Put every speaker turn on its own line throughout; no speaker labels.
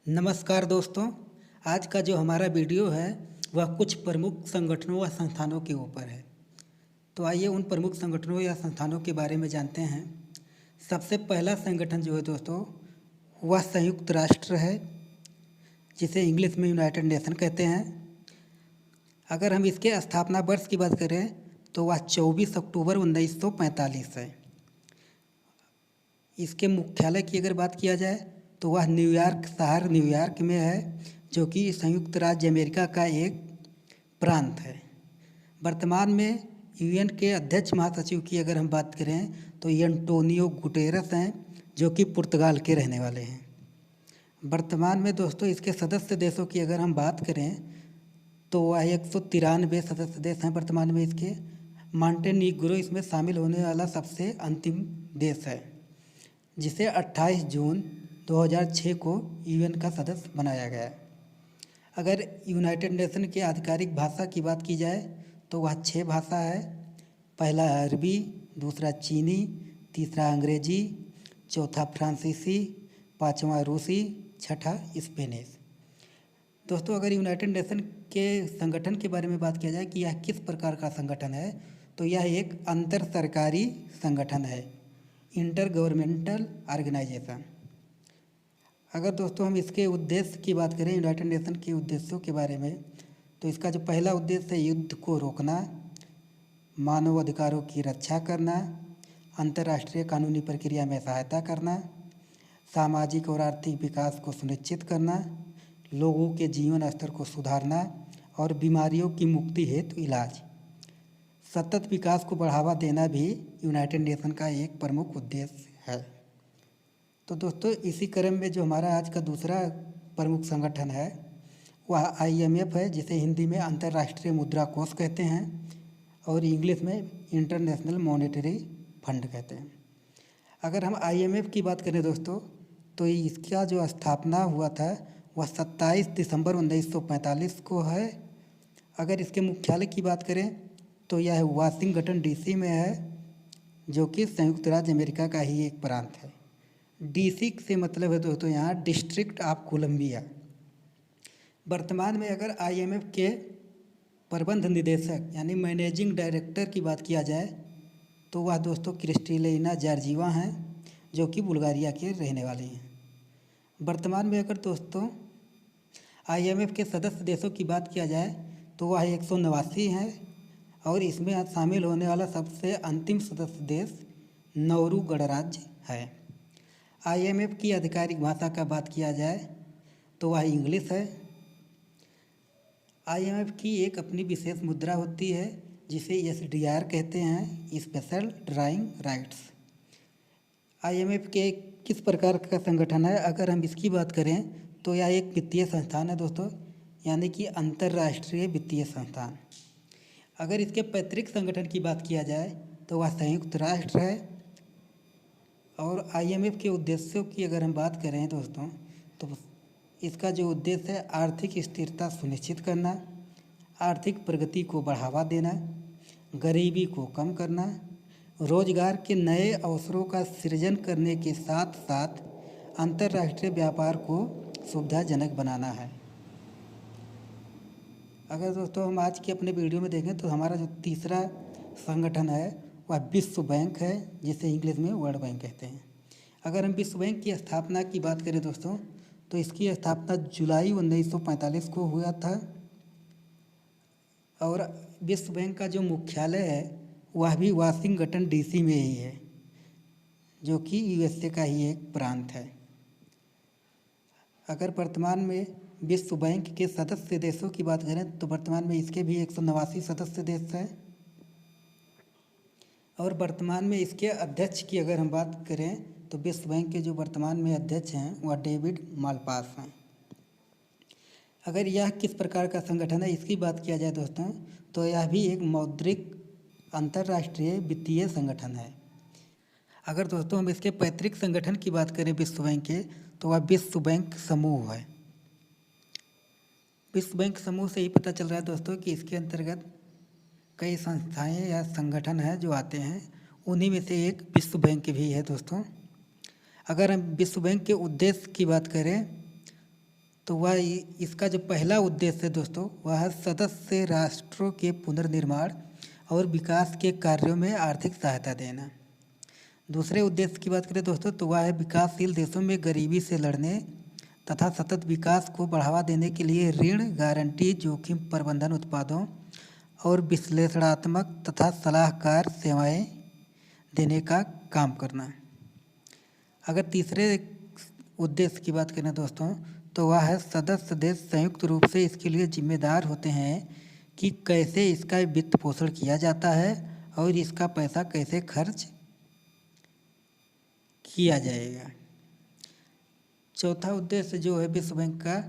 नमस्कार दोस्तों। आज का जो हमारा वीडियो है वह कुछ प्रमुख संगठनों व संस्थानों के ऊपर है। तो आइए उन प्रमुख संगठनों या संस्थानों के बारे में जानते हैं। सबसे पहला संगठन जो है दोस्तों वह संयुक्त राष्ट्र है, जिसे इंग्लिश में यूनाइटेड नेशन कहते हैं। अगर हम इसके स्थापना वर्ष की बात करें तो वह 24 अक्टूबर 1945 है। इसके मुख्यालय की अगर बात किया जाए तो वह न्यूयॉर्क में है, जो कि संयुक्त राज्य अमेरिका का एक प्रांत है। वर्तमान में यूएन के अध्यक्ष महासचिव की अगर हम बात करें तो एंटोनियो गुटेरस हैं, जो कि पुर्तगाल के रहने वाले हैं। वर्तमान में दोस्तों इसके सदस्य देशों की अगर हम बात करें तो वह 193 सदस्य देश हैं वर्तमान में इसके। मॉन्टेनीग्रो इसमें शामिल होने वाला सबसे अंतिम देश है, जिसे 28 जून 2006 को यूएन का सदस्य बनाया गया। अगर यूनाइटेड नेशन के आधिकारिक भाषा की बात की जाए तो वह 6 भाषा है। पहला अरबी, दूसरा चीनी, तीसरा अंग्रेजी, चौथा फ्रांसीसी, पांचवा रूसी, छठा स्पेनिश। दोस्तों अगर यूनाइटेड नेशन के संगठन के बारे में बात किया जाए कि यह किस प्रकार का संगठन है, तो यह एक अंतर सरकारी संगठन है, इंटर गवर्नमेंटल ऑर्गेनाइजेशन। अगर दोस्तों हम इसके उद्देश्य की बात करें, यूनाइटेड नेशन के उद्देश्यों के बारे में, तो इसका जो पहला उद्देश्य है युद्ध को रोकना, मानव अधिकारों की रक्षा करना, अंतर्राष्ट्रीय कानूनी प्रक्रिया में सहायता करना, सामाजिक और आर्थिक विकास को सुनिश्चित करना, लोगों के जीवन स्तर को सुधारना और बीमारियों की मुक्ति हेतु इलाज। सतत विकास को बढ़ावा देना भी यूनाइटेड नेशन का एक प्रमुख उद्देश्य है। तो दोस्तों इसी क्रम में जो हमारा आज का दूसरा प्रमुख संगठन है वह आईएमएफ है, जिसे हिंदी में अंतर्राष्ट्रीय मुद्रा कोष कहते हैं और इंग्लिश में इंटरनेशनल मॉनेटरी फंड कहते हैं। अगर हम आईएमएफ की बात करें दोस्तों, तो इसका जो स्थापना हुआ था वह 27 दिसंबर 1945 को है। अगर इसके मुख्यालय की बात करें तो यह वाशिंगटन डीसी में है, जो कि संयुक्त राज्य अमेरिका का ही एक प्रांत है। डीसी से मतलब है दोस्तों यहाँ डिस्ट्रिक्ट ऑफ कोलंबिया। वर्तमान में अगर आईएमएफ के प्रबंध निदेशक यानी मैनेजिंग डायरेक्टर की बात किया जाए तो वह दोस्तों क्रिस्टलिना जॉर्जीवा हैं, जो कि बुल्गारिया के रहने वाली हैं। वर्तमान में अगर दोस्तों आईएमएफ के सदस्य देशों की बात किया जाए तो वह 189 हैं और इसमें शामिल होने वाला सबसे अंतिम सदस्य देश नौरू गणराज्य है। आईएमएफ की आधिकारिक भाषा का बात किया जाए तो वह इंग्लिश है। आईएमएफ की एक अपनी विशेष मुद्रा होती है, जिसे एसडीआर कहते हैं, स्पेशल ड्राइंग राइट्स। आईएमएफ के किस प्रकार का संगठन है, अगर हम इसकी बात करें तो यह एक वित्तीय संस्थान है दोस्तों, यानी कि अंतर्राष्ट्रीय वित्तीय संस्थान। अगर इसके पैतृक संगठन की बात किया जाए तो वह संयुक्त राष्ट्र है। और आईएमएफ के उद्देश्यों की अगर हम बात करें दोस्तों, तो इसका जो उद्देश्य है आर्थिक स्थिरता सुनिश्चित करना, आर्थिक प्रगति को बढ़ावा देना, गरीबी को कम करना, रोजगार के नए अवसरों का सृजन करने के साथ साथ अंतर्राष्ट्रीय व्यापार को सुविधाजनक बनाना है। अगर दोस्तों हम आज के अपने वीडियो में देखें तो हमारा जो तीसरा संगठन है वह विश्व बैंक है, जिसे इंग्लिश में वर्ल्ड बैंक कहते हैं। अगर हम विश्व बैंक की स्थापना की बात करें दोस्तों, तो इसकी स्थापना जुलाई 1945 को हुआ था और विश्व बैंक का जो मुख्यालय है वह भी वाशिंगटन डीसी में ही है, जो कि यूएसए का ही एक प्रांत है। अगर वर्तमान में विश्व बैंक के सदस्य देशों की बात करें तो वर्तमान में इसके भी 189 सदस्य देश हैं और वर्तमान में इसके अध्यक्ष की अगर हम बात करें तो विश्व बैंक के जो वर्तमान में अध्यक्ष हैं वह डेविड मालपास हैं। अगर यह किस प्रकार का संगठन है इसकी बात किया जाए दोस्तों, तो यह भी एक मौद्रिक अंतर्राष्ट्रीय वित्तीय संगठन है। अगर दोस्तों हम इसके पैतृक संगठन की बात करें विश्व बैंक के, तो वह विश्व बैंक समूह है। विश्व बैंक समूह से ही पता चल रहा है दोस्तों कि इसके अंतर्गत कई संस्थाएं या संगठन हैं जो आते हैं, उन्हीं में से एक विश्व बैंक भी है दोस्तों। अगर हम विश्व बैंक के उद्देश्य की बात करें तो इसका जो पहला उद्देश्य है दोस्तों, वह है सदस्य राष्ट्रों के पुनर्निर्माण और विकास के कार्यों में आर्थिक सहायता देना। दूसरे उद्देश्य की बात करें दोस्तों, तो वह है विकासशील देशों में गरीबी से लड़ने तथा सतत विकास को बढ़ावा देने के लिए ऋण, गारंटी, जोखिम प्रबंधन उत्पादों और विश्लेषणात्मक तथा सलाहकार सेवाएं देने का काम करना। अगर तीसरे उद्देश्य की बात करें दोस्तों, तो वह है सदस्य देश संयुक्त रूप से इसके लिए जिम्मेदार होते हैं कि कैसे इसका वित्त पोषण किया जाता है और इसका पैसा कैसे खर्च किया जाएगा। चौथा उद्देश्य जो है विश्व बैंक का,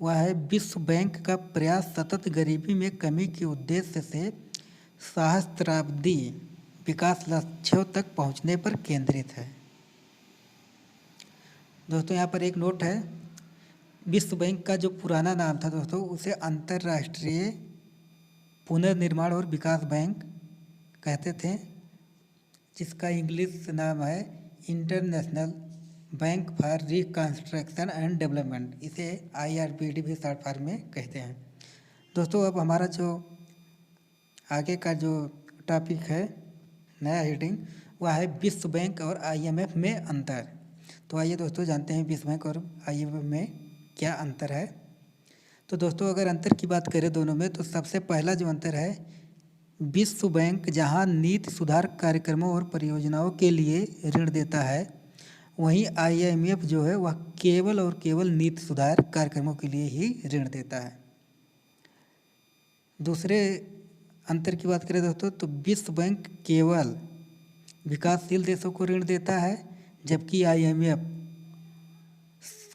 वह है विश्व बैंक का प्रयास सतत गरीबी में कमी के उद्देश्य से सहस्त्राब्दी विकास लक्ष्यों तक पहुंचने पर केंद्रित है। दोस्तों यहाँ पर एक नोट है, विश्व बैंक का जो पुराना नाम था दोस्तों, उसे अंतर्राष्ट्रीय पुनर्निर्माण और विकास बैंक कहते थे, जिसका इंग्लिश नाम है international bank for reconstruction and development. इसे IRBD भी शॉर्ट फॉर्म में कहते हैं। दोस्तों अब हमारा जो आगे का जो टॉपिक है, नया हेडिंग, वह है विश्व बैंक और IMF में अंतर। तो आइए दोस्तों जानते हैं विश्व बैंक और IMF में क्या अंतर है। तो दोस्तों अगर अंतर की बात करें दोनों में, तो सबसे पहला जो अंतर है, विश्व बैंक जहां नीति सुधार कार्यक्रमों और परियोजनाओं के लिए ऋण देता है, वहीं IMF जो है वह केवल और केवल नीति सुधार कार्यक्रमों के लिए ही ऋण देता है। दूसरे अंतर की बात करें दोस्तों, तो विश्व बैंक केवल विकासशील देशों को ऋण देता है, जबकि IMF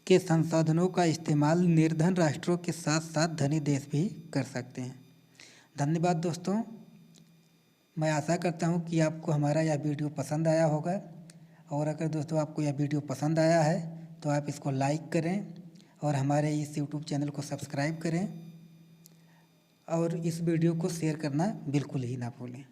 के संसाधनों का इस्तेमाल निर्धन राष्ट्रों के साथ साथ धनी देश भी कर सकते हैं। धन्यवाद दोस्तों। मैं आशा करता हूं कि आपको हमारा यह वीडियो पसंद आया होगा, और अगर दोस्तों आपको यह वीडियो पसंद आया है तो आप इसको लाइक करें और हमारे इस YouTube चैनल को सब्सक्राइब करें, और इस वीडियो को शेयर करना बिल्कुल ही ना भूलें।